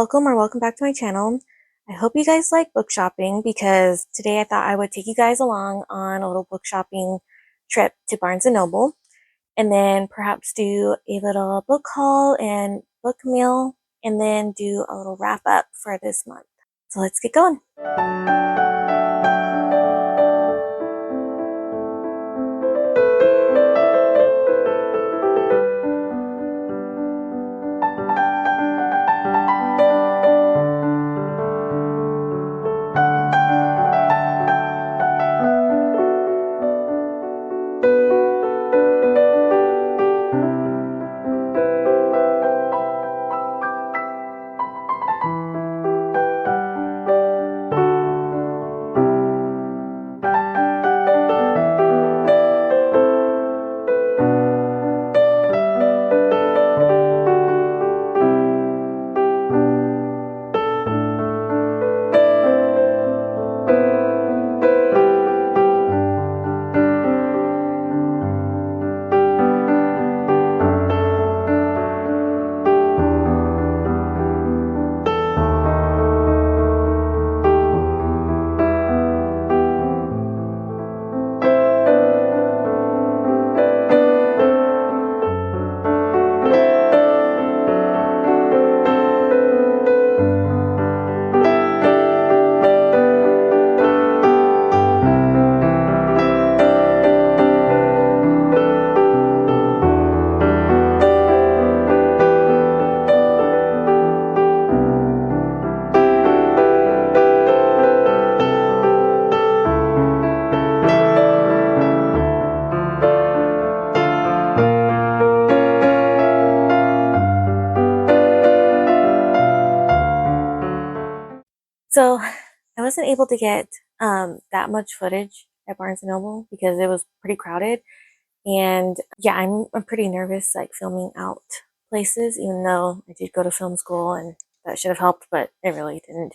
welcome or welcome back to my channel. I hope you guys like book shopping because today I thought I would take you guys along on a little book shopping trip to Barnes& and Noble and then perhaps do a little book haul and book meal and then do a little wrap up for this month. So let's get going. So I wasn't able to get that much footage at Barnes& and Noble because it was pretty crowded. And yeah, I'm pretty nervous like filming out places, even though I did go to film school and that should have helped, but it really didn't.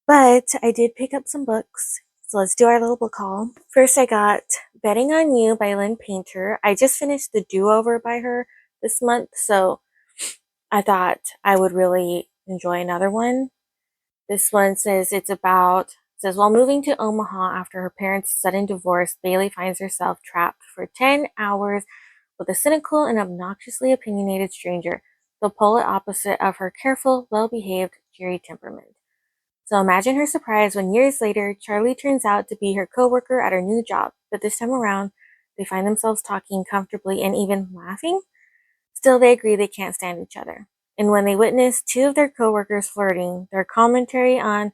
But I did pick up some books. So let's do our little book haul. First, I got Betting on You by Lynn Painter. I just finished The Do-Over by her this month, so I thought I would really enjoy another one. This one says while moving to Omaha after her parents' sudden divorce, Bailey finds herself trapped for 10 hours with a cynical and obnoxiously opinionated stranger, the polar opposite of her careful, well-behaved, cheery temperament. So imagine her surprise when years later, Charlie turns out to be her coworker at her new job, but this time around, they find themselves talking comfortably and even laughing. Still, they agree they can't stand each other. And when they witness two of their coworkers flirting, their commentary on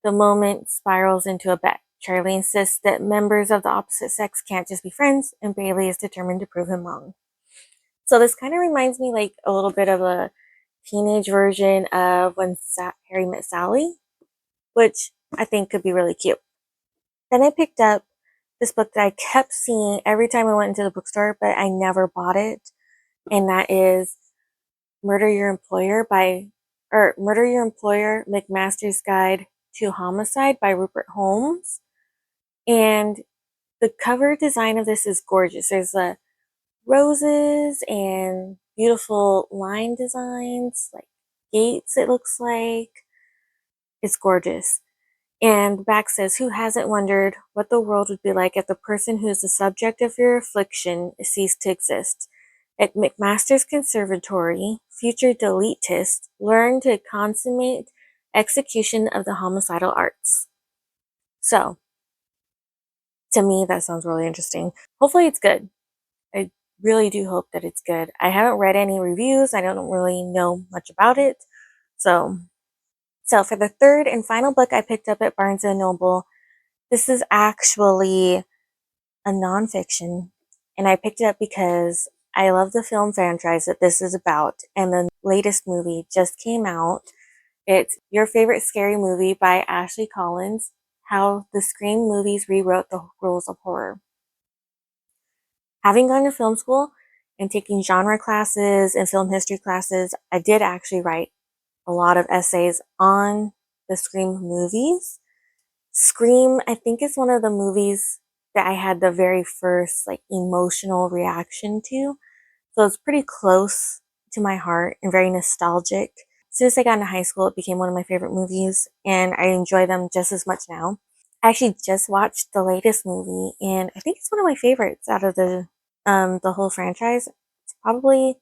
the moment spirals into a bet. Charlie insists that members of the opposite sex can't just be friends, and Bailey is determined to prove him wrong. So this kind of reminds me like a little bit of a teenage version of When Harry Met Sally, which I think could be really cute. Then I picked up this book that I kept seeing every time I went into the bookstore, but I never bought it, and that is Murder Your Employer, McMaster's Guide to Homicide by Rupert Holmes. And the cover design of this is gorgeous. There's roses and beautiful line designs, like gates it looks like. It's gorgeous. And the back says, "Who hasn't wondered what the world would be like if the person who is the subject of your affliction ceased to exist? At McMaster's Conservatory, future deletists learn to consummate execution of the homicidal arts." So, to me, that sounds really interesting. Hopefully it's good. I really do hope that it's good. I haven't read any reviews. I don't really know much about it. So for the third and final book I picked up at Barnes & Noble, this is actually a nonfiction, and I picked it up because I love the film franchise that this is about, and the latest movie just came out. It's Your Favorite Scary Movie by Ashley Collins, How the Scream Movies Rewrote the Rules of Horror. Having gone to film school and taking genre classes and film history classes, I did actually write a lot of essays on the Scream movies. Scream, I think, is one of the movies that I had the very first like emotional reaction to. So it's pretty close to my heart and very nostalgic. As soon as I got into high school, it became one of my favorite movies, and I enjoy them just as much now. I actually just watched the latest movie, and I think it's one of my favorites out of the whole franchise. It's probably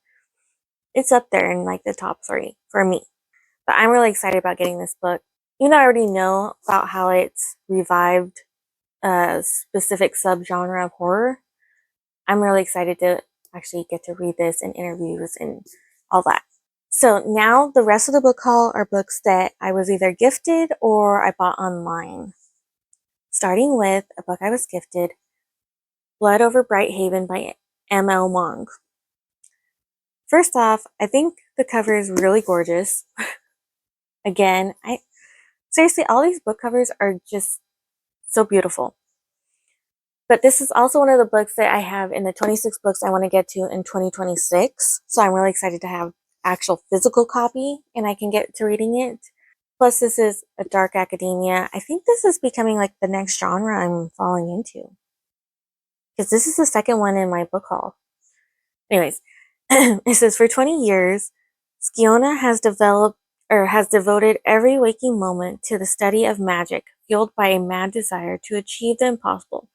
it's up there in like the top three for me. But I'm really excited about getting this book. Even though I already know about how it's revived a specific subgenre of horror, I'm really excited to actually get to read this in interviews and all that. So now the rest of the book haul are books that I was either gifted or I bought online. Starting with a book I was gifted, Blood Over Bright Haven by M.L. Wong. First off, I think the cover is really gorgeous. Again, I seriously, all these book covers are just so beautiful. But this is also one of the books that I have in the 26 books I want to get to in 2026. So I'm really excited to have actual physical copy and I can get to reading it. Plus, this is a dark academia. I think this is becoming like the next genre I'm falling into. Because this is the second one in my book haul. Anyways, it says for 20 years, Skiona has devoted every waking moment to the study of magic, fueled by a mad desire to achieve the impossible.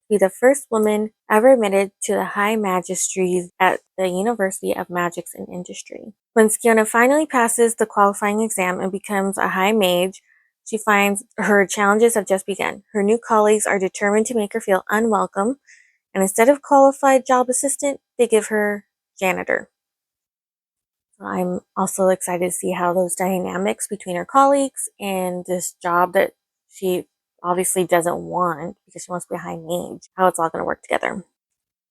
Be the first woman ever admitted to the high magistries at the University of Magics and Industry. When Skiona finally passes the qualifying exam and becomes a high mage, she finds her challenges have just begun. Her new colleagues are determined to make her feel unwelcome, and instead of qualified job assistant, they give her janitor. I'm also excited to see how those dynamics between her colleagues and this job that she obviously doesn't want because she wants to be a high mage, how it's all going to work together.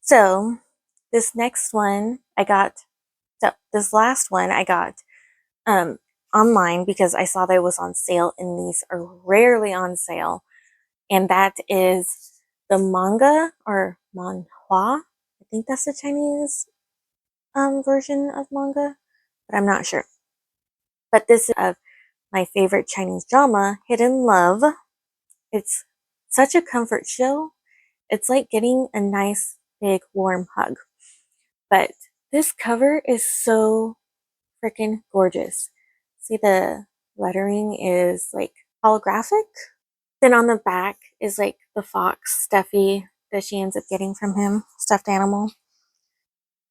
So this next one I got, so this last one I got um, online because I saw that it was on sale, and these are rarely on sale. And that is the manga or manhwa. I think that's the Chinese version of manga, but I'm not sure. But this is of my favorite Chinese drama, Hidden Love. It's such a comfort show. It's like getting a nice big warm hug. But this cover is so freaking gorgeous. See, the lettering is like holographic. Then on the back is like the fox Steffi that she ends up getting from him, stuffed animal.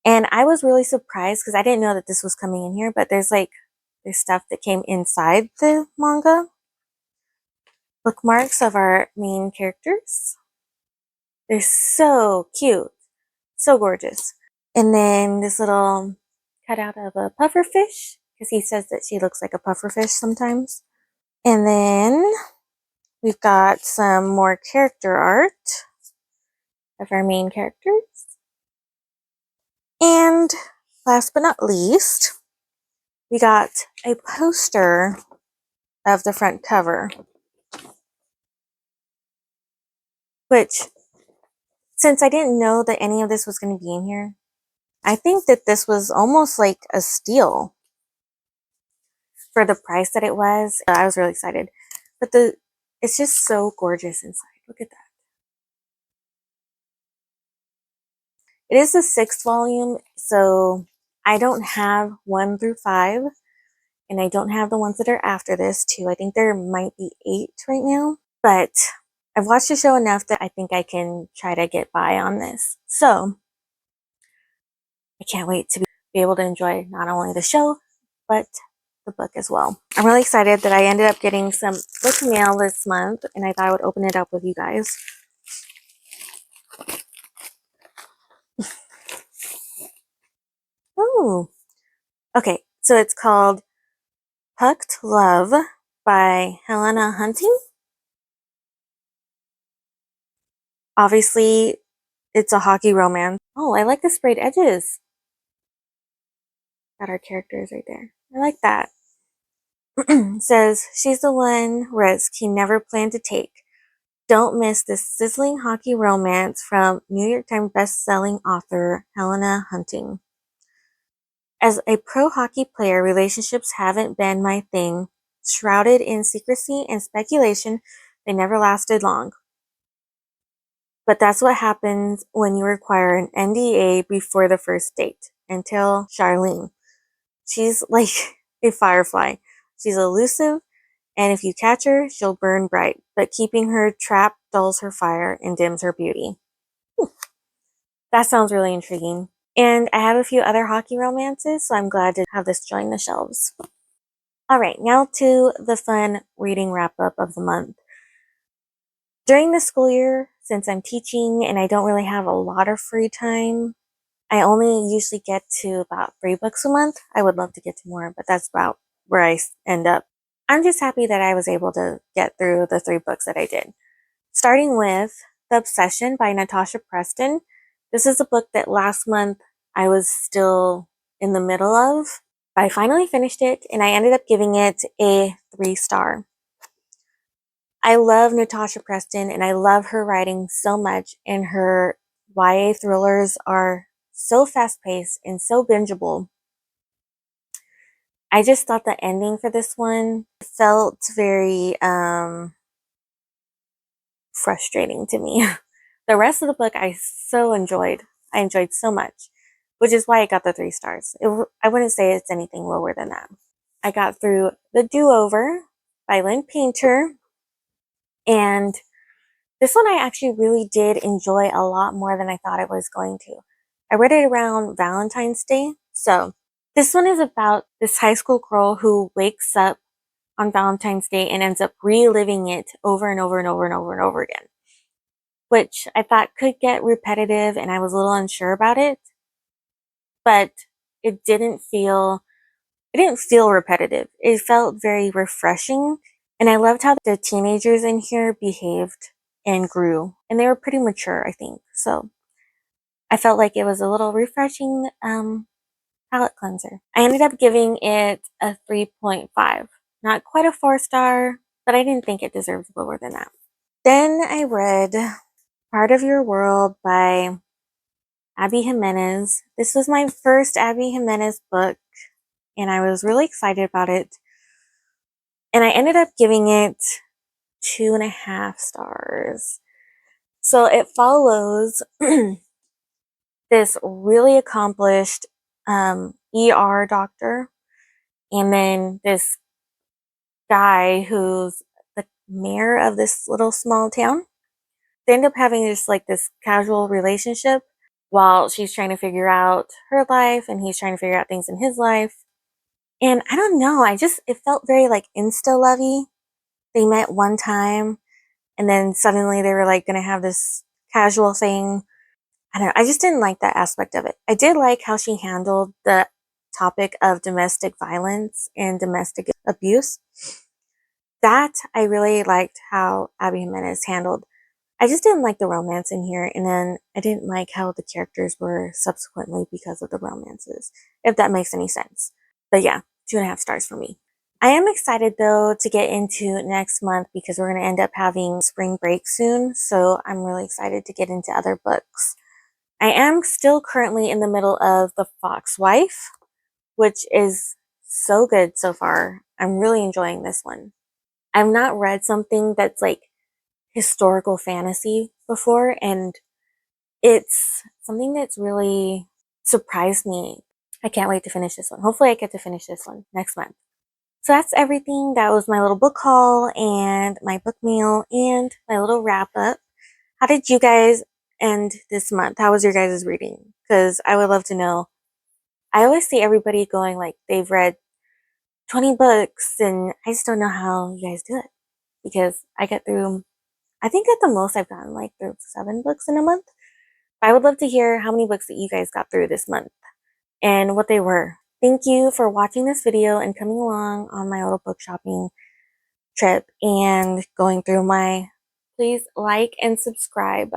And I was really surprised because I didn't know that this was coming in here, but there's stuff that came inside the manga. Bookmarks of our main characters. They're so cute. So gorgeous. And then this little cutout of a puffer fish, because he says that she looks like a puffer fish sometimes. And then we've got some more character art of our main characters. And last but not least, we got a poster of the front cover. Which, since I didn't know that any of this was going to be in here, I think that this was almost like a steal for the price that it was. I was really excited. But it's just so gorgeous inside. Look at that. It is the 6th volume, so I don't have 1 through 5, and I don't have the ones that are after this too. I think there might be 8 right now, but I've watched the show enough that I think I can try to get by on this. So I can't wait to be able to enjoy not only the show, but the book as well. I'm really excited that I ended up getting some book mail this month, and I thought I would open it up with you guys. Oh, okay. So it's called Pucked Love by Helena Hunting. Obviously, it's a hockey romance. Oh, I like the sprayed edges. Got our characters right there. I like that. Says, she's the one risk he never planned to take. Don't miss this sizzling hockey romance from New York Times best-selling author Helena Hunting. As a pro hockey player, relationships haven't been my thing. Shrouded in secrecy and speculation, they never lasted long. But that's what happens when you require an NDA before the first date. And tell Charlene. She's like a firefly. She's elusive, and if you catch her, she'll burn bright, but keeping her trapped dulls her fire and dims her beauty. That sounds really intriguing. And I have a few other hockey romances, so I'm glad to have this join the shelves. All right, now to the fun reading wrap up of the month. During the school year, since I'm teaching and I don't really have a lot of free time, I only usually get to about 3 books a month. I would love to get to more, but that's about where I end up. I'm just happy that I was able to get through the 3 books that I did. Starting with The Obsession by Natasha Preston. This is a book that last month I was still in the middle of. I finally finished it and I ended up giving it a 3-star. I love Natasha Preston and I love her writing so much, and her YA thrillers are so fast paced and so bingeable. I just thought the ending for this one felt very frustrating to me. The rest of the book I so enjoyed. I enjoyed so much, which is why I got the 3 stars. I wouldn't say it's anything lower than that. I got through The Do-Over by Lynn Painter, and this one I actually really did enjoy a lot more than I thought I was going to. I read it around Valentine's Day. So this one is about this high school girl who wakes up on Valentine's Day and ends up reliving it over and over and over and over and over again, which I thought could get repetitive and I was a little unsure about it, but it didn't feel repetitive. It felt very refreshing, and I loved how the teenagers in here behaved and grew, and they were pretty mature, I think. So I felt like it was a little refreshing palate cleanser. I ended up giving it a 3.5. Not quite a 4-star, but I didn't think it deserved lower than that. Then I read Part of Your World by Abby Jimenez. This was my first Abby Jimenez book, and I was really excited about it. And I ended up giving it 2.5 stars. So it follows this really accomplished ER doctor, and then this guy who's the mayor of this little small town. They end up having this casual relationship while she's trying to figure out her life and he's trying to figure out things in his life. And I don't know, it felt very like insta lovey. They met one time and then suddenly they were like going to have this casual thing. I don't know. I just didn't like that aspect of it. I did like how she handled the topic of domestic violence and domestic abuse. That I really liked how Abby Jimenez handled. I just didn't like the romance in here, and then I didn't like how the characters were subsequently because of the romances, if that makes any sense. But yeah, 2.5 stars for me. I am excited though to get into next month because we're going to end up having spring break soon, so I'm really excited to get into other books. I am still currently in the middle of The Fox Wife, which is so good so far. I'm really enjoying this one. I've not read something that's like historical fantasy before, and it's something that's really surprised me. I can't wait to finish this one. Hopefully I get to finish this one next month. So that's everything. That was my little book haul and my book meal and my little wrap up. How did you guys end this month? How was your guys' reading? Because I would love to know. I always see everybody going like they've read 20 books, and I just don't know how you guys do it because I get through, I think at the most I've gotten like through 7 books in a month. I would love to hear how many books that you guys got through this month and what they were. Thank you for watching this video and coming along on my little book shopping trip and going through my, please like and subscribe.